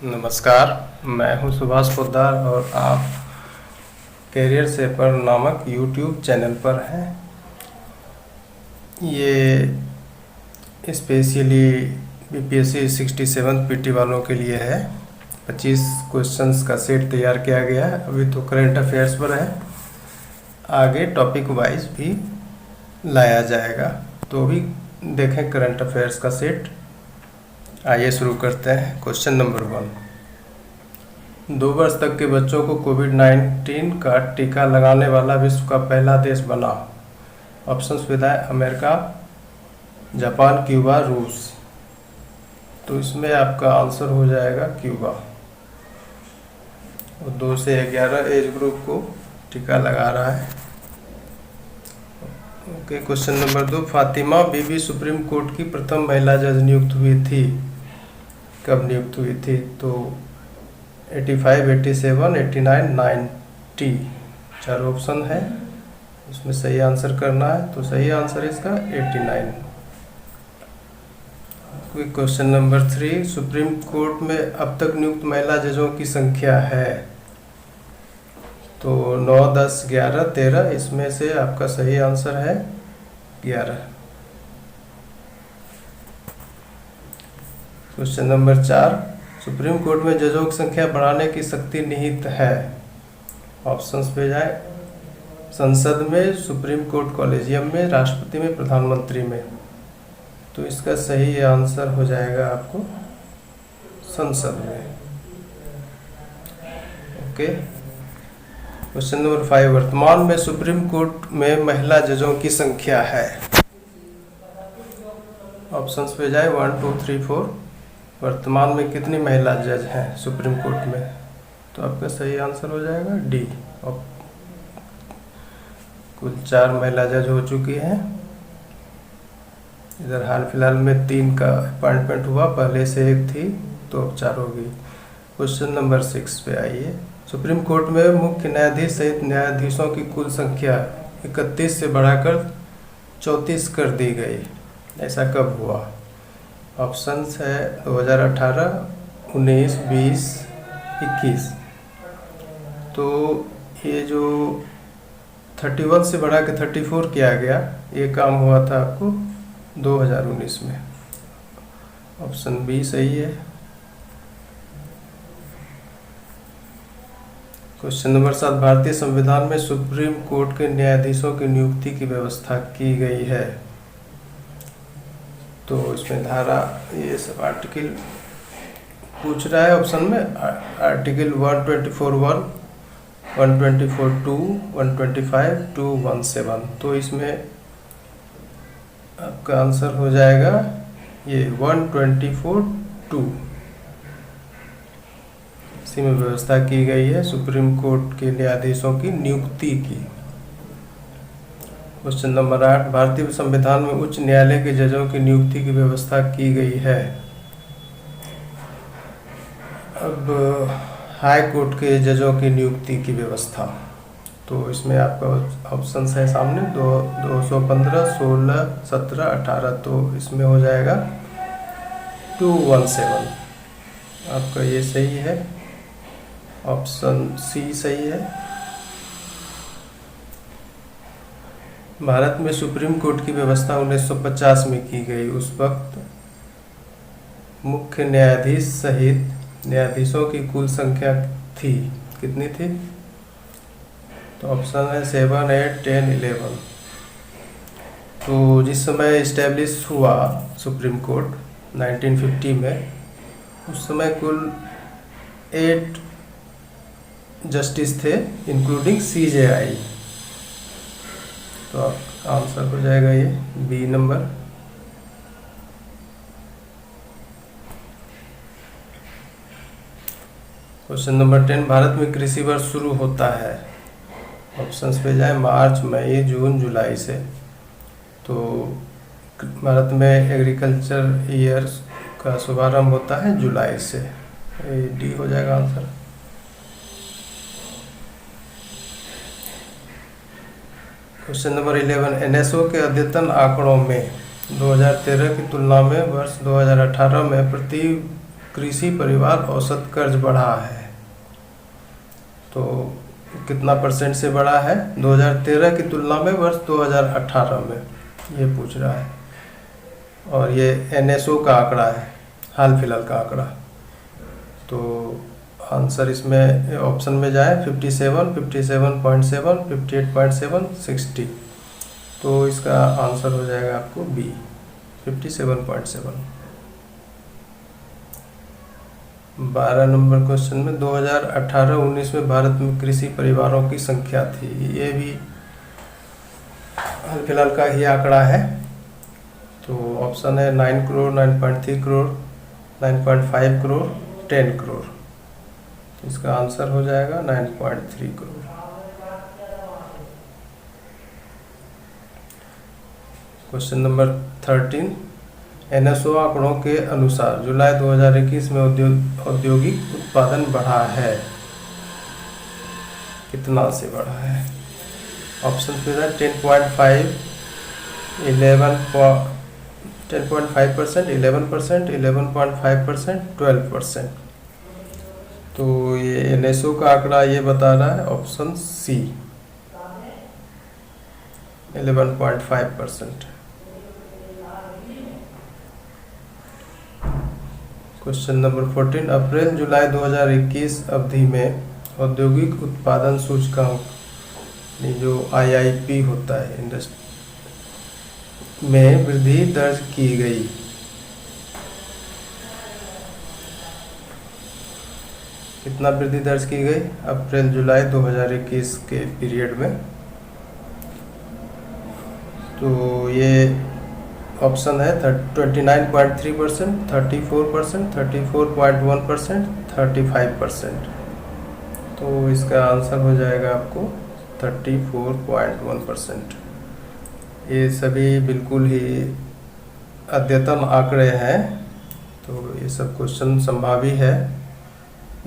नमस्कार, मैं हूं सुभाष पोद्दार और आप कैरियर शेपर नामक यूट्यूब चैनल पर हैं। ये स्पेशली बीपीएससी 67 पीटी वालों के लिए है। 25 क्वेश्चंस का सेट तैयार किया गया है। अभी तो करंट अफेयर्स पर है, आगे टॉपिक वाइज भी लाया जाएगा, तो भी देखें करंट अफेयर्स का सेट। आइए शुरू करते हैं। Question number 1। 2 वर्ष तक के बच्चों को कोविड-19 का टीका लगाने वाला विश्व का पहला देश बना। ऑप्शंस विद है अमेरिका, जापान, क्यूबा, रूस। तो इसमें आपका आंसर हो जाएगा क्यूबा। और 2 से 11 एज ग्रुप को टीका लगा रहा है। Okay, question number 2। फातिमा बीबी सुप्रीम कोर्ट की प्रथम महिला जज नियुक्त हुई थी। कब नियुक्त हुई थी? तो 85, 87, 89, 90 4 ऑप्शन है, उसमें सही आंसर करना है। तो सही आंसर इसका 89। Question number 3। सुप्रीम कोर्ट में अब तक नियुक्त महिला जजों की संख्या है। तो 9, 10, 11, 13, इसमें से आपका सही आंसर है 11। Question number 4। सुप्रीम कोर्ट में जजों की संख्या बढ़ाने की शक्ति निहित है। ऑप्शंस पे जाए। संसद में, सुप्रीम कोर्ट कॉलेजियम में, राष्ट्रपति में, प्रधानमंत्री में। तो इसका सही आंसर हो जाएगा आपको संसद में। Okay, question number 5। वर्तमान में सुप्रीम कोर्ट में महिला जजों की संख्या है। ऑप्शंस पे जाए। 1, 2, 3, 4। वर्तमान में कितनी महिला जज हैं सुप्रीम कोर्ट में? तो आपका सही आंसर हो जाएगा डी। और कुल 4 महिला जज हो चुकी हैं। इधर हाल फिलहाल में 3 का अपॉइंटमेंट हुआ, पहले से 1 थी, तो अब 4 होगी। क्वेश्चन नंबर 6 पे आइए। सुप्रीम कोर्ट में मुख्य न्यायाधीश सहित न्यायाधीशों की कुल संख्या 31 से बढ़ाकर 34 कर दी गई। ऐसा कब हुआ? ऑप्शंस है 2018, 19, 20, 21। तो ये जो 31 से बढ़ा के 34 किया गया, ये काम हुआ था आपको 2019 में। ऑप्शन बी सही है। Question number 7। भारतीय संविधान में सुप्रीम कोर्ट के न्यायाधीशों की नियुक्ति की व्यवस्था की गई है। तो इसमें धारा, ये सब आर्टिकल पूछ रहा है ऑप्शन में। आर्टिकल 124(1), 124(2), 125(2), 17। तो इसमें आपका आंसर हो जाएगा ये 124(2). इसी में व्यवस्था की गई है सुप्रीम कोर्ट के न्यायाधीशों की नियुक्ति की। Question number 8। भारतीय संविधान में उच्च न्यायालय के जजों की नियुक्ति की व्यवस्था की गई है। अब हाई कोर्ट के जजों की नियुक्ति की व्यवस्था, तो इसमें आपका ऑप्शंस है सामने। 215, 16, 17, 18। तो इसमें हो जाएगा 217। आपका ये सही है, ऑप्शन सी सही है। भारत में सुप्रीम कोर्ट की व्यवस्था 1950 में की गई। उस वक्त मुख्य न्यायाधीश सहित न्यायाधीशों की कुल संख्या थी, कितनी थी? तो ऑप्शन है 7, 8, 10, 11। तो जिस समय इस्टेब्लिश हुआ सुप्रीम कोर्ट 1950 में, उस समय कुल 8 जस्टिस थे, इंक्लूडिंग CJI। तो आंसर हो जाएगा ये B number. Question number 10। Bharat में कृषि वर्ष शुरू होता है। ऑप्शंस पे जाए। मार्च, मई, जून, जुलाई से। तो भारत में एग्रीकल्चर ईयर का शुभारंभ होता है जुलाई से। डी हो जाएगा आंसर। Question number 11। NSO के अद्यतन आंकड़ों में 2013 की तुलना में वर्ष 2018 में प्रति कृषि परिवार औसत कर्ज बढ़ा है, तो कितना परसेंट से बढ़ा है 2013 की तुलना में वर्ष 2018 में, ये पूछ रहा है। और ये NSO का आंकड़ा है, हाल फिलहाल का आंकड़ा। तो आंसर इसमें ऑप्शन में जाए 57, 57.7, 58.7, 60, तो इसका आंसर हो जाएगा आपको बी 57.7। 12 नंबर क्वेश्चन में 2018-19 में भारत में कृषि परिवारों की संख्या थी, ये भी हाल फिलहाल का ही आंकड़ा है। तो ऑप्शन है 9 करोड़, 9.3 करोड़, 9.5 करोड़, 10 करोड़, तो इसका आंसर हो जाएगा 9.3 करोड़। क्वेश्चन नंबर 13, NSO आंकड़ों के अनुसार जुलाई 2021 में औद्योगिक उत्पादन बढ़ा है, कितना से बढ़ा है? ऑप्शन पे है 10.5, 10.5%, 11%, 11.5%, 12%। तो ये NSO का आंकड़ा ये बता रहा है ऑप्शन सी 11.5%। क्वेश्चन नंबर 14, अप्रैल जुलाई 2021 अवधि में औद्योगिक उत्पादन सूचकांक जो IIP होता है इंडस्ट्री में वृद्धि दर्ज की गई, कितना वृद्धि दर्ज की गई अप्रैल जुलाई 2021 के पीरियड में? तो ये ऑप्शन है 29.3%, 34%, 34.1%, 35%। तो इसका आंसर हो जाएगा आपको 34.1%। ये सभी बिल्कुल ही अद्यतन आंकड़े हैं, तो ये सब क्वेश्चन संभावी है,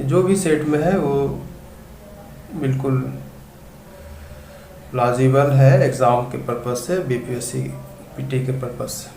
जो भी सेट में है वो बिल्कुल प्लाजिबल है एग्ज़ाम के पर्पज़ से, BPSC PT के पर्पज़ से।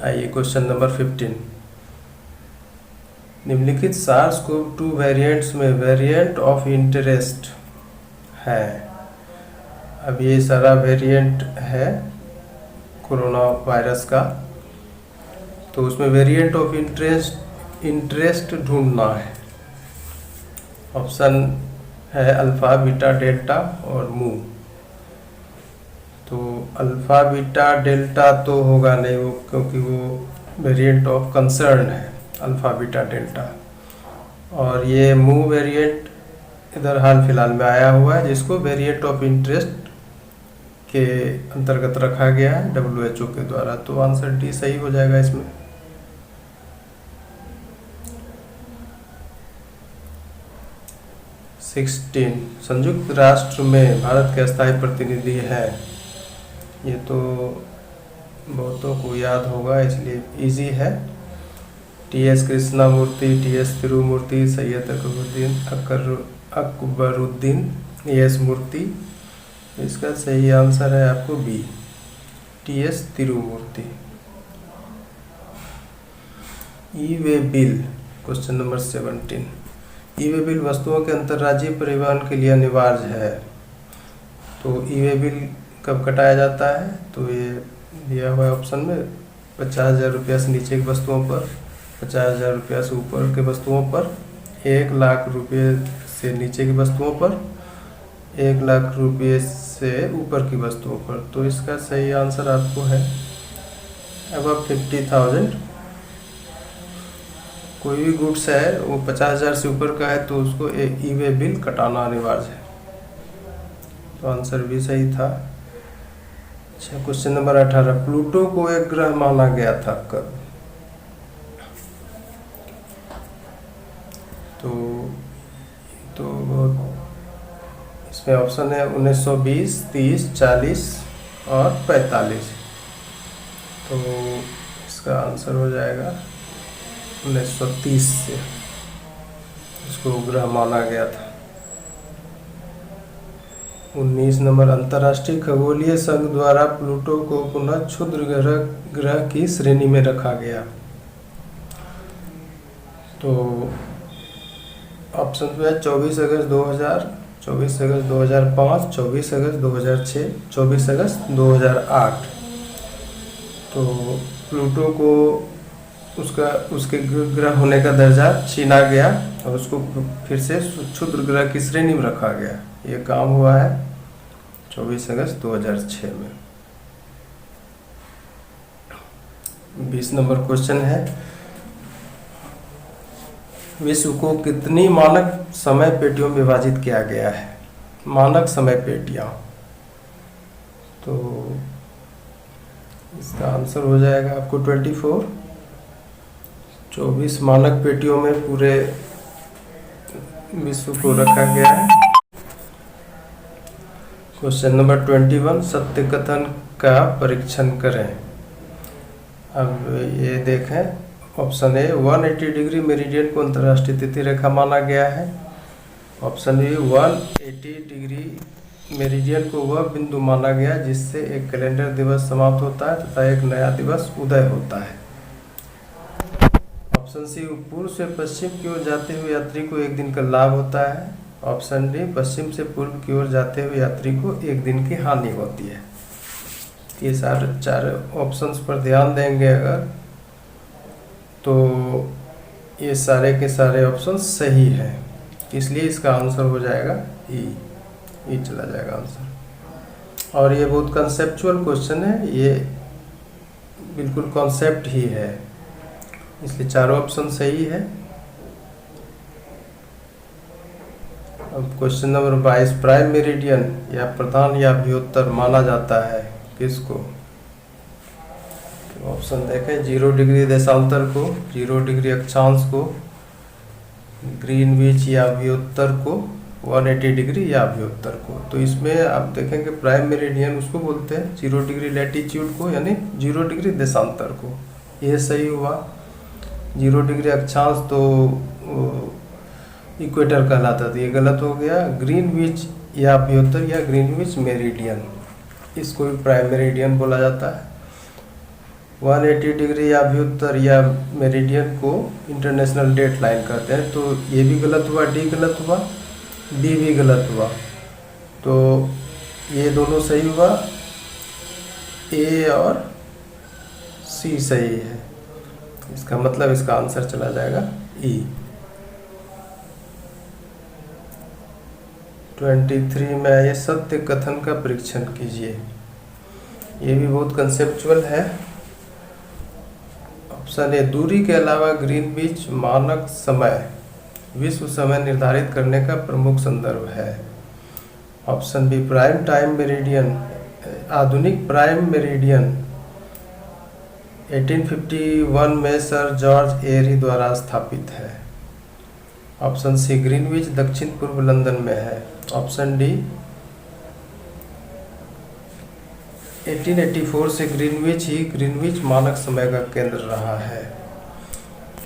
आइए क्वेश्चन नंबर 15, निम्नलिखित SARS-CoV-2 वेरिएंट्स में वेरिएंट ऑफ इंटरेस्ट है। अब ये सारा वेरिएंट है कोरोना वायरस का, तो उसमें वेरिएंट ऑफ इंटरेस्ट ढूंढना है। ऑप्शन है अल्फ़ा, बीटा, डेल्टा और मू। तो अल्फ़ा, बीटा, डेल्टा तो होगा नहीं वो, क्योंकि वो वेरिएंट ऑफ कंसर्न है अल्फ़ा, बीटा, डेल्टा। और ये मू वेरिएंट इधर हाल फिलहाल में आया हुआ है, जिसको वेरिएंट ऑफ इंटरेस्ट के अंतर्गत रखा गया है WHO के द्वारा। तो आंसर डी सही हो जाएगा इसमें। संयुक्त राष्ट्र में भारत के स्थायी प्रतिनिधि है, ये तो बहुतों को याद होगा इसलिए इजी है। TS Krishnamurthy, TS Tirumurti, Syed Akbaruddin ES मूर्ति। इसका सही आंसर है आपको B, TS Tirumurti. E way bill, question number 17, e way bill वस्तुओं के अंतर्राज्यीय परिवहन के लिए अनिवार्य है। तो ई-वे बिल कब कटाया जाता है? तो ये दिया हुआ है ऑप्शन में 50,000 रुपया से नीचे की वस्तुओं पर, 50,000 रुपया से ऊपर के वस्तुओं पर, 1 लाख रुपये से नीचे की वस्तुओं पर, 1 लाख रुपये से ऊपर की वस्तुओं पर। तो इसका सही आंसर आपको है अब 50,000। कोई भी गुड्स है वो 50,000 से ऊपर का है तो उसको ई-वे बिल कटाना अनिवार्य है। तो आंसर भी सही था। अच्छा, क्वेश्चन नंबर 18, प्लूटो को एक ग्रह माना गया था कब? तो इसमें ऑप्शन है 1920, 30, 40 और 45। तो इसका आंसर हो जाएगा 1930 से इसको ग्रह माना गया था। 19 नंबर, अंतर्राष्ट्रीय खगोलीय संघ द्वारा प्लूटो को पुनः क्षुद्र ग्रह की श्रेणी में रखा गया। तो ऑप्शन पे है 24 अगस्त 2000, 24 अगस्त 2005, 24 अगस्त 2006, 24 अगस्त 2008। तो प्लूटो को उसके ग्रह होने का दर्जा छीना गया और उसको फिर से क्षुद्र ग्रह की श्रेणी में रखा गया। ये काम हुआ है 24 अगस्त 2006 में। 20 नंबर क्वेश्चन है, विश्व को कितनी मानक समय पेटियों में विभाजित किया गया है? मानक समय पेटियां, तो इसका आंसर हो जाएगा आपको 24। 24 मानक पेटियों में पूरे विश्व को रखा गया है। क्वेश्चन नंबर 21, सत्य कथन का परीक्षण करें। अब ये देखें, ऑप्शन ए 180 डिग्री मेरिडियन को अंतर्राष्ट्रीय तिथि रेखा माना गया है। ऑप्शन बी 180 डिग्री मेरिडियन को वह बिंदु माना गया जिससे एक कैलेंडर दिवस समाप्त होता है तथा एक नया दिवस उदय होता है। ऑप्शन सी पूर्व से पश्चिम की ओर जाते हुए यात्री को एक दिन का लाभ होता है। ऑप्शन डी पश्चिम से पूर्व की ओर जाते हुए यात्री को एक दिन की हानि होती है। ये सारे चार ऑप्शंस पर ध्यान देंगे अगर, तो ये सारे के सारे ऑप्शन सही हैं, इसलिए इसका आंसर हो जाएगा ई चला जाएगा आंसर। और ये बहुत कंसेप्चुअल क्वेश्चन है, ये बिल्कुल कॉन्सेप्ट ही है, इसलिए चारों ऑप्शन सही है। अब क्वेश्चन नंबर 22, प्राइम मेरिडियन या प्रधान या अभ्युत्तर माना जाता है किसको? तो ऑप्शन देखें, 0 डिग्री देशांतर को, 0 डिग्री अक्षांश को, ग्रीनविच या अभ्युत्तर को, 180 डिग्री या अभ्युत्तर को। तो इसमें आप देखेंगे प्राइम मेरिडियन उसको बोलते हैं 0 डिग्री लैटिट्यूड को, यानी 0 डिग्री देशांतर को। यह सही हुआ। 0 डिग्री अक्षांश तो इक्वेटर कहलाता था, ये गलत हो गया। ग्रीनविच या अभ्युत्तर या ग्रीनविच मेरिडियन, इसको भी प्राइम मेरिडियन बोला जाता है। 180 डिग्री या अभ्युत्तर या मेरिडियन को इंटरनेशनल डेट लाइन कहते हैं, तो ये भी गलत हुआ, डी गलत हुआ, डी भी गलत हुआ, तो ये दोनों सही हुआ, ए और सी सही है। इसका मतलब इसका आंसर चला जाएगा ई। 23 में ये सत्य कथन का परीक्षण कीजिए। ये भी बहुत कंसेप्चुअल है। ऑप्शन ए, दूरी के अलावा ग्रीनविच मानक समय विश्व समय निर्धारित करने का प्रमुख संदर्भ है। Option B, prime time meridian, आधुनिक प्राइम मेरिडियन 1851 में सर जॉर्ज एरी द्वारा स्थापित है। ऑप्शन सी, ग्रीनविच दक्षिण पूर्व लंदन में है। ऑप्शन डी, 1884 से ग्रीनविच ही ग्रीनविच मानक समय का केंद्र रहा है।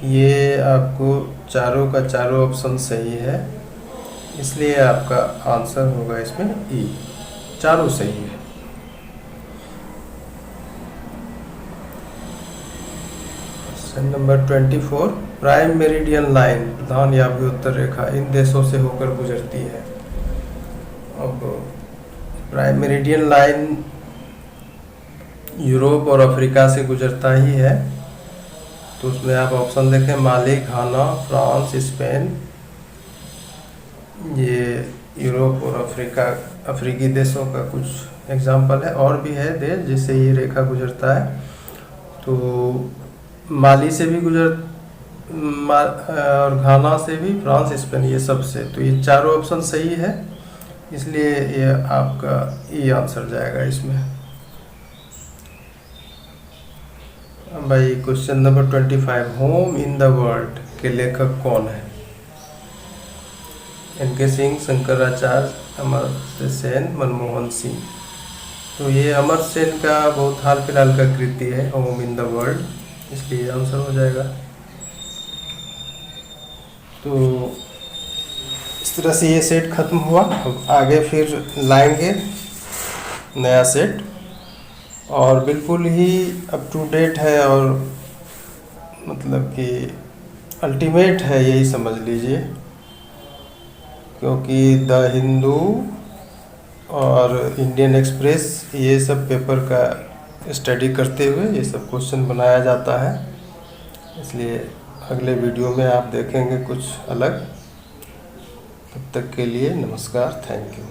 ये आपको चारों का चारों ऑप्शन सही है, इसलिए आपका आंसर होगा इसमें ई, चारों सही है। Question number 24, prime meridian line प्रधान या अभ्युत्तर रेखा इन देशों से होकर गुजरती है। अब प्राइम मेरिडियन लाइन यूरोप और अफ्रीका से गुजरता ही है, तो उसमें आप ऑप्शन देखें, माली, घाना, फ्रांस, स्पेन। ये यूरोप और अफ्रीकी देशों का कुछ एग्जाम्पल है, और भी है देश जिससे ये रेखा गुजरता है। तो माली से भी और घाना से भी, फ्रांस, स्पेन, ये सब से, तो ये चारों ऑप्शन सही है, इसलिए ये आपका ई आंसर जाएगा इसमें। भाई question number 25, home in the world के लेखक कौन है? एन.के. सिंह, शंकराचार्य, अमर्त्य सेन, मनमोहन सिंह। तो ये अमर्त्य सेन का बहुत हाल फिलहाल का कृति है होम इन द वर्ल्ड, इसलिए आंसर हो जाएगा। तो इस तरह से ये सेट खत्म हुआ। अब आगे फिर लाएंगे नया सेट, और बिल्कुल ही अप टू डेट है, और मतलब कि अल्टीमेट है, यही समझ लीजिए, क्योंकि द हिंदू और इंडियन एक्सप्रेस ये सब पेपर का स्टडी करते हुए ये सब क्वेश्चन बनाया जाता है। इसलिए अगले वीडियो में आप देखेंगे कुछ अलग। तब तक के लिए नमस्कार, थैंक यू।